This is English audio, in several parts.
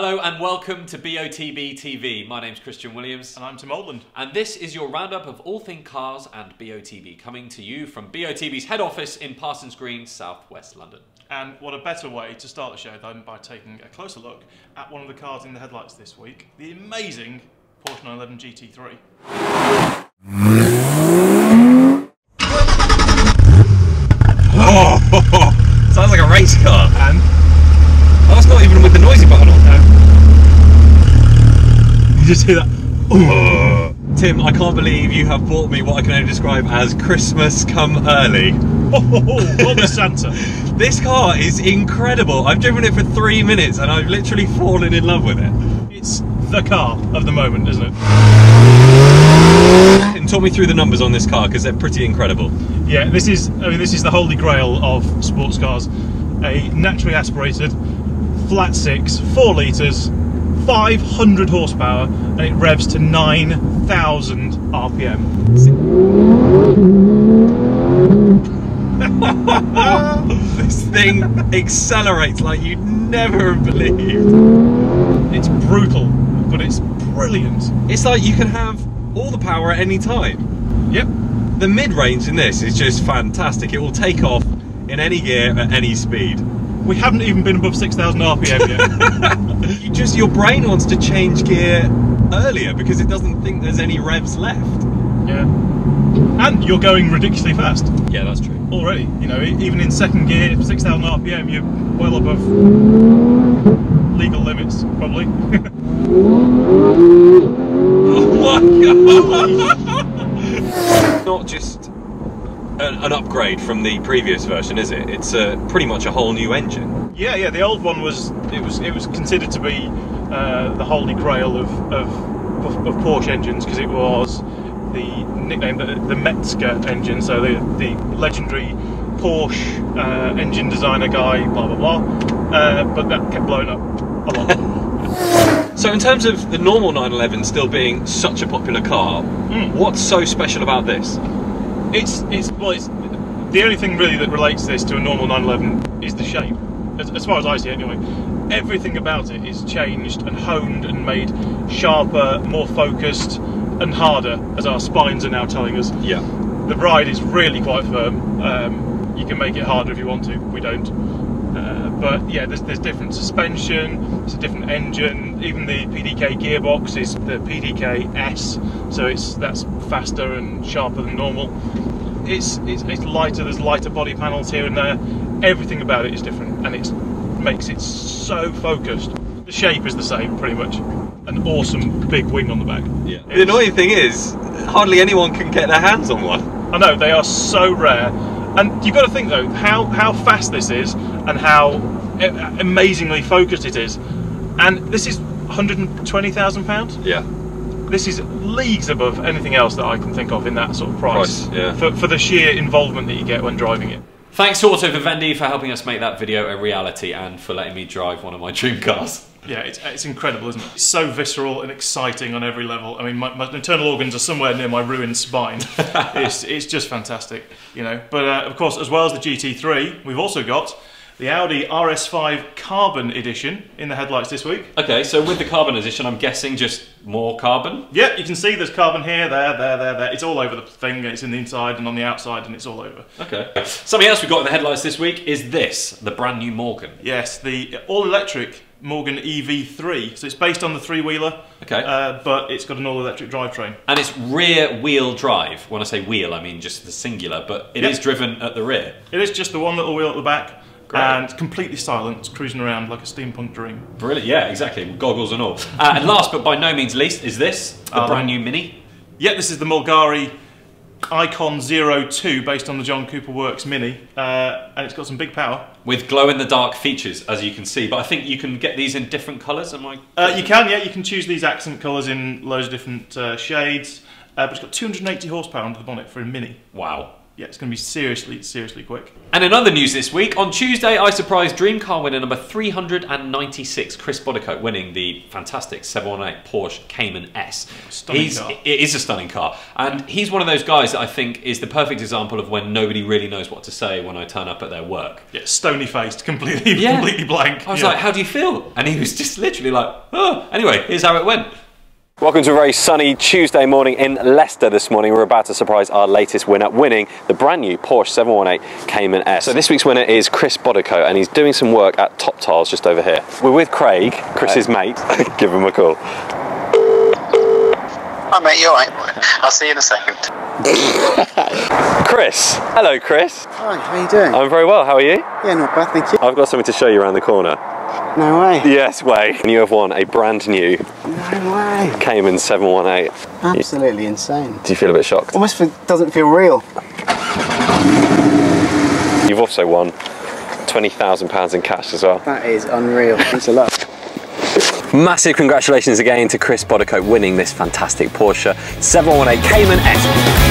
Hello and welcome to BOTB TV. My name's Christian Williams. And I'm Tim Oldland. And this is your roundup of all things cars and BOTB, coming to you from BOTB's head office in Parsons Green, southwest London. And what a better way to start the show than by taking a closer look at one of the cars in the headlights this week, the amazing Porsche 911 GT3. Oh, sounds like a race car. And that's not even with the noisy button on. You just hear that? Tim, I can't believe you have bought me what I can only describe as Christmas come early. What was Santa? This car is incredible. I've driven it for 3 minutes and I've literally fallen in love with it. It's the car of the moment, isn't it? And talk me through the numbers on this car because they're pretty incredible. Yeah, this is the holy grail of sports cars. A naturally aspirated, flat six, 4 litres, 500 horsepower, and it revs to 9,000 RPM. This thing accelerates like you'd never have believed. It's brutal, but it's brilliant. It's like you can have all the power at any time. Yep. The mid-range in this is just fantastic. It will take off in any gear at any speed. We haven't even been above 6,000 RPM yet. Your brain wants to change gear earlier because it doesn't think there's any revs left. Yeah. And you're going ridiculously fast. Yeah, that's true. Already, you know, even in second gear, 6,000 RPM, you're well above legal limits, probably. Oh my god! Not just an upgrade from the previous version, is it? It's pretty much a whole new engine. Yeah. The old one was considered to be the holy grail of Porsche engines because it was the nickname the Metzger engine. So the legendary Porsche engine designer guy, blah blah blah. But that kept blowing up a lot. So in terms of the normal 911 still being such a popular car, what's so special about this? It's the only thing really that relates this to a normal 911 is the shape, as far as I see it anyway. Everything about it is changed and honed and made sharper, more focused and harder, as our spines are now telling us. Yeah. The ride is really quite firm. You can make it harder if you want to, we don't. But yeah, there's different suspension, it's a different engine, even the PDK gearbox is the PDK S, so that's faster and sharper than normal. It's lighter, there's lighter body panels here and there, everything about it is different and it makes it so focused. The shape is the same pretty much, an awesome big wing on the back. Yeah. The annoying thing is, hardly anyone can get their hands on one. I know, they are so rare. And you've got to think though, how fast this is and how amazingly focused it is. And this is £120,000. Yeah. This is leagues above anything else that I can think of in that sort of price. Yeah. For the sheer involvement that you get when driving it. Thanks to Auto Vivendi for helping us make that video a reality and for letting me drive one of my dream cars. Yeah, it's incredible, isn't it? It's so visceral and exciting on every level. I mean, my internal organs are somewhere near my ruined spine. It's just fantastic, you know. But of course, as well as the GT3, we've also got the Audi RS5 Carbon edition in the headlights this week. Okay, so with the Carbon edition, I'm guessing just more carbon? Yeah, you can see there's carbon here, there. It's all over the thing. It's in the inside and on the outside, and it's all over. Okay. Something else we've got in the headlights this week is this, the brand new Morgan. Yes, the all-electric Morgan EV3. So it's based on the three-wheeler, okay, but it's got an all-electric drivetrain. And it's rear-wheel drive. When I say wheel, I mean just the singular, but it is driven at the rear. It is just the one little wheel at the back. Great. And completely silent, it's cruising around like a steampunk dream. Brilliant, yeah, exactly, goggles and all. And last but by no means least is this, the brand new Mini. Yeah, this is the Mulgari Icon 02 based on the John Cooper Works Mini, and it's got some big power. With glow-in-the-dark features, as you can see, but I think you can get these in different colours, am I? You can, yeah, you can choose these accent colours in loads of different shades, but it's got 280 horsepower under the bonnet for a Mini. Wow. yeah, it's going to be seriously, seriously quick. And in other news this week, on Tuesday, I surprised Dream Car winner number 396, Chris Bodycote, winning the fantastic 718 Porsche Cayman S. Stunning car. It is a stunning car. And he's one of those guys that I think is the perfect example of when nobody really knows what to say when I turn up at their work. Yeah, stony-faced, completely blank. I was like, how do you feel? And he was just literally like, oh. Anyway, here's how it went. Welcome to a very sunny Tuesday morning in Leicester this morning. We're about to surprise our latest winner, winning the brand new Porsche 718 Cayman S. So this week's winner is Chris Bodycote, and he's doing some work at Top Tiles just over here. We're with Craig, Chris's mate. Give him a call. Hi mate, you alright? I'll see you in a second. Chris. Hello Chris. Hi, how you doing? I'm very well, how are you? Yeah, not bad, thank you. I've got something to show you around the corner. No way. Yes way. And you have won a brand new No way. Cayman 718. Absolutely insane. Do you feel a bit shocked? Almost doesn't feel real. You've also won £20,000 in cash as well. That is unreal. Thanks a lot. Massive congratulations again to Chris Bodycote winning this fantastic Porsche 718 Cayman S.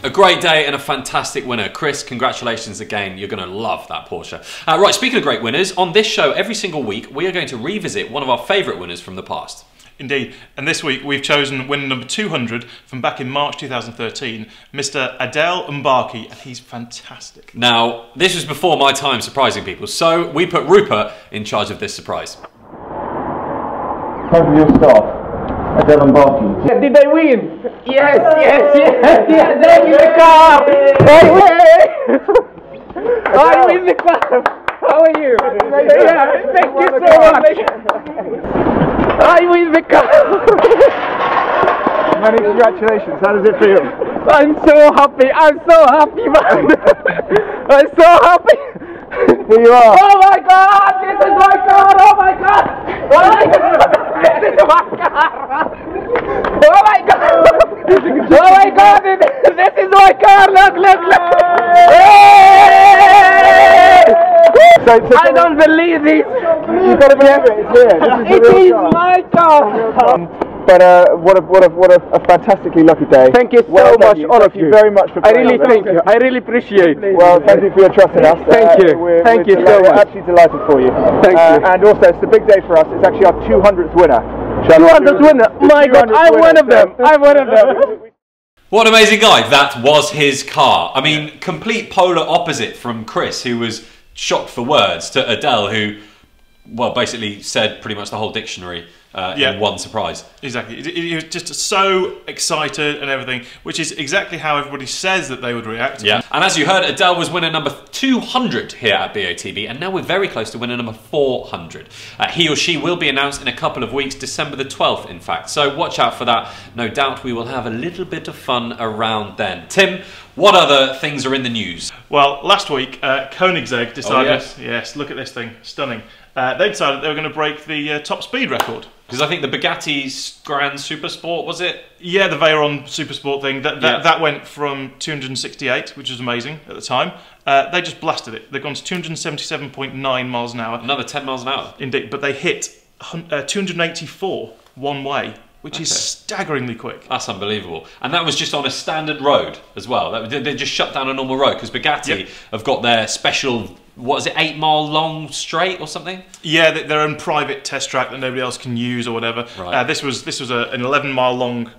A great day and a fantastic winner. Chris, congratulations again. You're going to love that Porsche. Right, speaking of great winners, on this show every single week we are going to revisit one of our favourite winners from the past. Indeed, and this week we've chosen winner number 200 from back in March 2013, Mr. Adel Mbaki, and he's fantastic. Now, this was before my time surprising people, so we put Rupert in charge of this surprise. Time for your start. Adel Mbaki. Did they win? Yes, yes, yes, yes, they win the car! They win! I win the car! How are you? Yeah, thank you so much! I win the car! Many congratulations, how does it feel? I'm so happy, man! I'm so happy! Here you are! Oh my god, this is my car! Oh my god! Oh my god! This is my car! Oh my god! Oh my god! This is my car! Look, look, look! I don't believe this! You've got to believe it, it's here. It is my car! But what a fantastically lucky day. Thank you so much, all of you. Very much for I really thank you. I really appreciate it. Well, thank you for your trust in us. Thank you. Thank you so much. We're absolutely delighted for you. Thank you. And also, it's a big day for us. It's actually our 200th winner. 200th winner. My God, I'm one of them. I'm one of them. What an amazing guy. That was his car. I mean, complete polar opposite from Chris, who was shocked for words, to Adele, who, well, basically said pretty much the whole dictionary in one surprise. Exactly. He was just so excited and everything, which is exactly how everybody says that they would react. Yeah. And as you heard, Adele was winner number 200 here at BOTB, and now we're very close to winner number 400. He or she will be announced in a couple of weeks, December the 12th, in fact. So watch out for that. No doubt we will have a little bit of fun around then. Tim, what other things are in the news? Well, last week, Koenigsegg decided, yes, look at this thing, stunning. They decided they were going to break the top speed record. Because I think the Bugatti Grand Supersport, was it? Yeah, the Veyron Supersport thing. That went from 268, which was amazing at the time. They just blasted it. They've gone to 277.9 miles an hour. Another 10 miles an hour. Indeed, but they hit 284 one way, which is staggeringly quick. That's unbelievable. And that was just on a standard road as well. They just shut down a normal road because Bugatti have got their special, what is it, 8 mile long straight or something? Yeah, their own private test track that nobody else can use or whatever. Right. This was an 11 mile long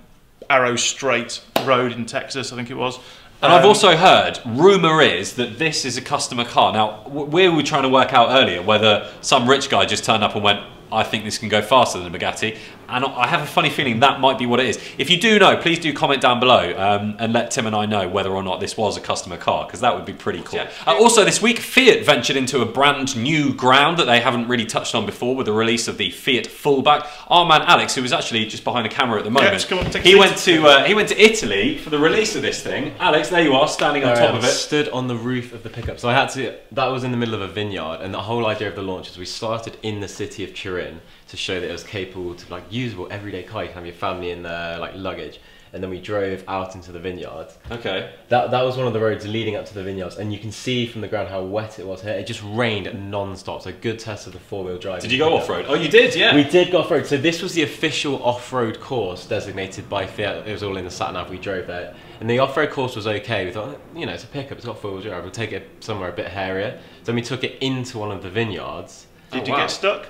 arrow straight road in Texas, I think it was. And I've also heard, rumour is that this is a customer car. Now, we were trying to work out earlier whether some rich guy just turned up and went, I think this can go faster than a Bugatti. And I have a funny feeling that might be what it is. If you do know, please do comment down below and let Tim and I know whether or not this was a customer car, because that would be pretty cool. Yeah. Also this week, Fiat ventured into a brand new ground that they haven't really touched on before with the release of the Fiat Fullback. Our man Alex, who is actually just behind the camera at the moment, he went to Italy for the release of this thing. Alex, there you are, standing on top of it. Stood on the roof of the pickup. So I had to, that was in the middle of a vineyard, and the whole idea of the launch is we started in the city of Turin to show that it was capable to, like, usable everyday car. You can have your family in there, like luggage. and then we drove out into the vineyard. Okay. That was one of the roads leading up to the vineyards, and you can see from the ground how wet it was here. It just rained non-stop, so good test of the four-wheel drive. Did you go off-road? Oh, you did, yeah. We did go off-road. So this was the official off-road course designated by Fiat. It was all in the sat-nav, we drove there. And the off-road course was okay. We thought, you know, it's a pickup, it's got four-wheel drive, we'll take it somewhere a bit hairier. So we took it into one of the vineyards. Did you get stuck?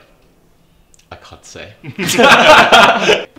I can't say.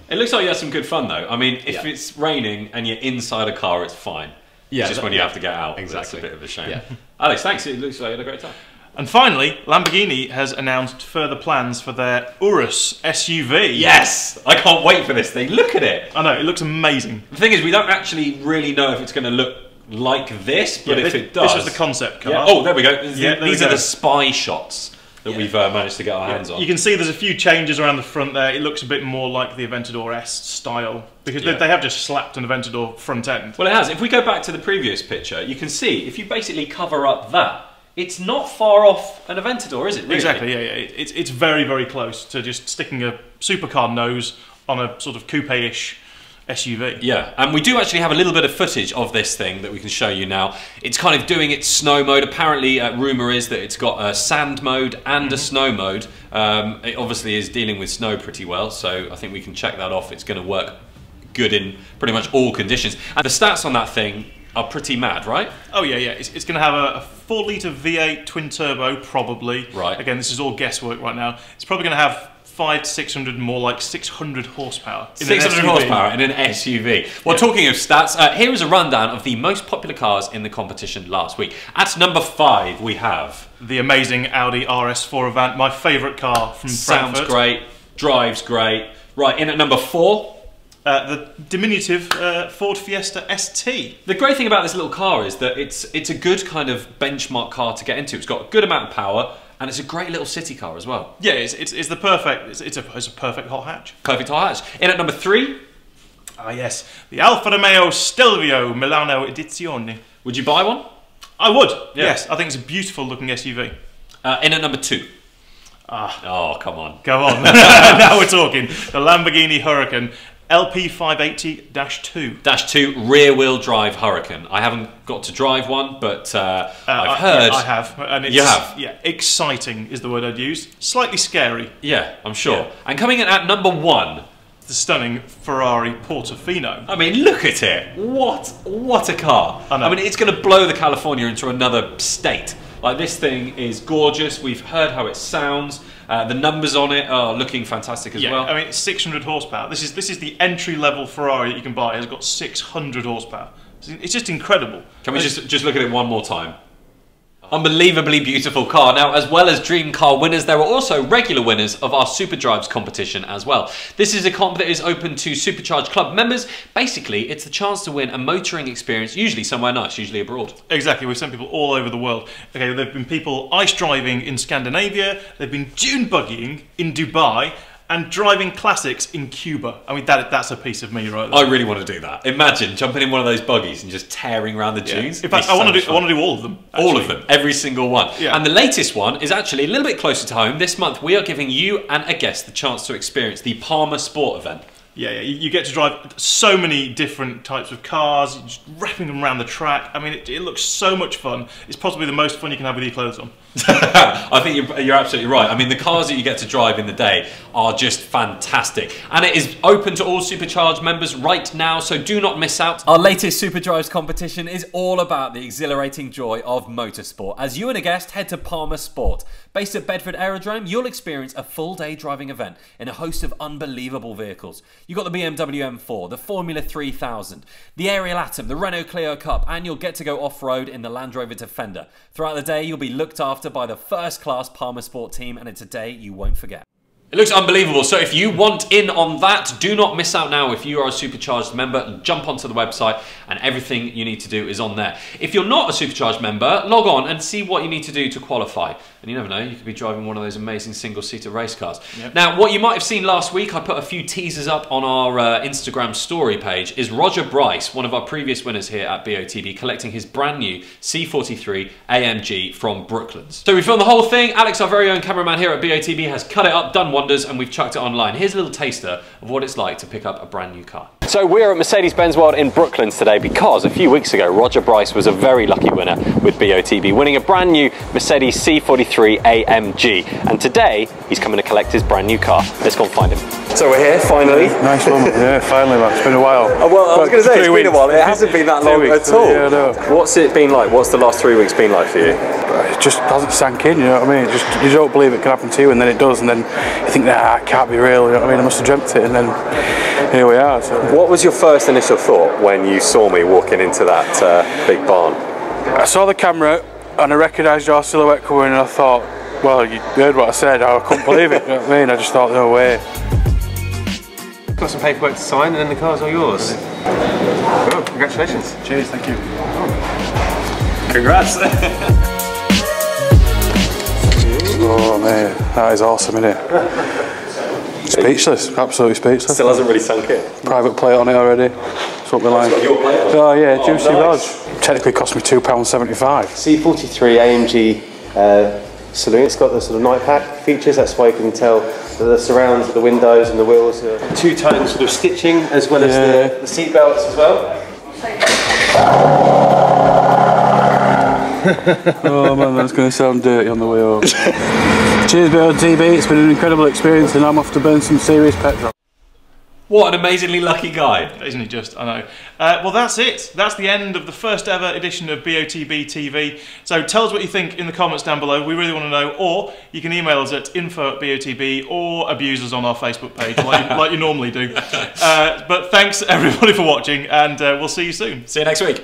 It looks like you had some good fun though. I mean, if it's raining and you're inside a car, it's fine. Yeah, it's just when you have to get out, exactly. That's a bit of a shame. Yeah. Alex, thanks. It looks like you had a great time. And finally, Lamborghini has announced further plans for their Urus SUV. Yes! I can't wait for this thing. Look at it. I know, it looks amazing. The thing is, we don't actually really know if it's going to look like this, but if it does... This was the concept car. Yeah. Oh, there we go. These are the spy shots that we've managed to get our hands on. You can see there's a few changes around the front there. It looks a bit more like the Aventador S style, because they have just slapped an Aventador front end. Well, it has. If we go back to the previous picture, you can see, if you basically cover up that, it's not far off an Aventador, is it? Really? Exactly, yeah. It's very, very close to just sticking a supercar nose on a sort of coupe-ish SUV. Yeah, and we do actually have a little bit of footage of this thing that we can show you now. It's kind of doing its snow mode. Apparently, rumour is that it's got a sand mode and a snow mode. It obviously is dealing with snow pretty well, so I think we can check that off. It's going to work good in pretty much all conditions. And the stats on that thing are pretty mad, right? Oh yeah. It's going to have a 4-litre V8 twin turbo, probably. Right. Again, this is all guesswork right now. It's probably going to have 500 to 600, more like 600 horsepower. 600 horsepower in an SUV. Well, talking of stats, here is a rundown of the most popular cars in the competition last week. At number 5, we have the amazing Audi RS5 Avant, my favourite car from Frankfurt. Sounds great, drives great. Right, in at number 4. The diminutive Ford Fiesta ST. The great thing about this little car is that it's a good kind of benchmark car to get into. It's got a good amount of power, and it's a great little city car as well. Yeah, it's the perfect. It's a perfect hot hatch. Perfect hot hatch. In at number 3. Ah yes, the Alfa Romeo Stelvio Milano Edizione. Would you buy one? I would. Yeah. Yes, I think it's a beautiful looking SUV. In at number 2. Oh, come on. Come on. Now we're talking. The Lamborghini Huracan LP580-2. -2 rear-wheel drive Huracan. I haven't got to drive one, but I've heard. Yeah, I have. And it's, you have? Yeah, exciting is the word I'd use. Slightly scary. Yeah, I'm sure. Yeah. And coming in at number 1. The stunning Ferrari Portofino. I mean, look at it. What a car. I mean, it's going to blow the California into another state. Like, this thing is gorgeous. We've heard how it sounds. The numbers on it are looking fantastic as well. I mean, it's 600 horsepower. This is the entry-level Ferrari that you can buy. It's got 600 horsepower. It's just incredible. Can we just look at it one more time? Unbelievably beautiful car. Now, as well as dream car winners, there are also regular winners of our Super Drives competition as well. This is a comp that is open to Supercharged Club members. Basically, it's the chance to win a motoring experience, usually somewhere nice, usually abroad. Exactly, we've sent people all over the world. Okay, there have been people ice driving in Scandinavia, they've been dune buggying in Dubai, and driving classics in Cuba. I mean, that's a piece of me right there. I really want to do that. Imagine jumping in one of those buggies and just tearing around the dunes. In fact, I want to do all of them. Actually. All of them, every single one. Yeah. And the latest one is actually a little bit closer to home. This month, we are giving you and a guest the chance to experience the Palmer Sport event. Yeah, you get to drive so many different types of cars, just wrapping them around the track. I mean, it looks so much fun. It's possibly the most fun you can have with your clothes on. I think you're absolutely right. I mean, the cars that you get to drive in the day are just fantastic. And it is open to all Supercharged members right now, so do not miss out. Our latest Super Drives competition is all about the exhilarating joy of motorsport. As you and a guest head to Palmer Sport. Based at Bedford Aerodrome, you'll experience a full-day driving event in a host of unbelievable vehicles. You've got the BMW M4, the Formula 3000, the Ariel Atom, the Renault Clio Cup, and you'll get to go off-road in the Land Rover Defender. Throughout the day, you'll be looked after by the first-class Palmer Sport team, and it's a day you won't forget. It looks unbelievable, so if you want in on that, do not miss out now. If you are a Supercharged member, jump onto the website and everything you need to do is on there. If you're not a Supercharged member, log on and see what you need to do to qualify. And you never know, you could be driving one of those amazing single-seater race cars. Yep. Now, what you might have seen last week, I put a few teasers up on our Instagram story page, is Roger Bryce, one of our previous winners here at BOTB, collecting his brand new C43 AMG from Brooklands. So we filmed the whole thing. Alex, our very own cameraman here at BOTB, has cut it up, done wonders, and we've chucked it online. Here's a little taster of what it's like to pick up a brand new car. So So we're at Mercedes-Benz World in Brooklands today because a few weeks ago Roger Bryce was a very lucky winner with BOTB, winning a brand new Mercedes C43 AMG, and today he's coming to collect his brand new car. Let's go and find him. So we're here finally. Nice one. Yeah, finally, man. It's been a while. Oh, well, I was going to say it's been a while. It hasn't been that long at all. Yeah, no. What's it been like? What's the last 3 weeks been like for you? It just hasn't sank in, you know what I mean? You don't believe it can happen to you, and then it does, and then you think, nah, it can't be real, you know what I mean? I must have dreamt it, and then here we are. So. What was your first initial thought when you saw me walking into that big barn? I saw the camera, and I recognised your silhouette coming, and I thought, well, you heard what I said, I couldn't believe it, you know what I mean? I just thought, no way. Got some paperwork to sign, and then the car's all yours. Oh, congratulations. Cheers, thank you. Congrats. Oh man, that is awesome, isn't it? Speechless, absolutely speechless. Still hasn't really sunk in. Private plate on it already. That's what we like. It's got your plate on it. Oh yeah, juicy nice. Rog. Technically cost me £2.75. C43 AMG saloon. It's got the sort of night pack features, that's why you can tell the surrounds, the windows and the wheels. Two-tone sort of stitching as well as the seat belts as well. Oh man, that's going to sound dirty on the way home. Cheers BOTB, it's been an incredible experience and I'm off to burn some serious petrol. What an amazingly lucky guy. Isn't he just? I know. Well, that's it. That's the end of the first ever edition of BOTB TV. So tell us what you think in the comments down below. We really want to know. Or you can email us at info@BOTB or abuse us on our Facebook page like you normally do. But thanks everybody for watching, and we'll see you soon. See you next week.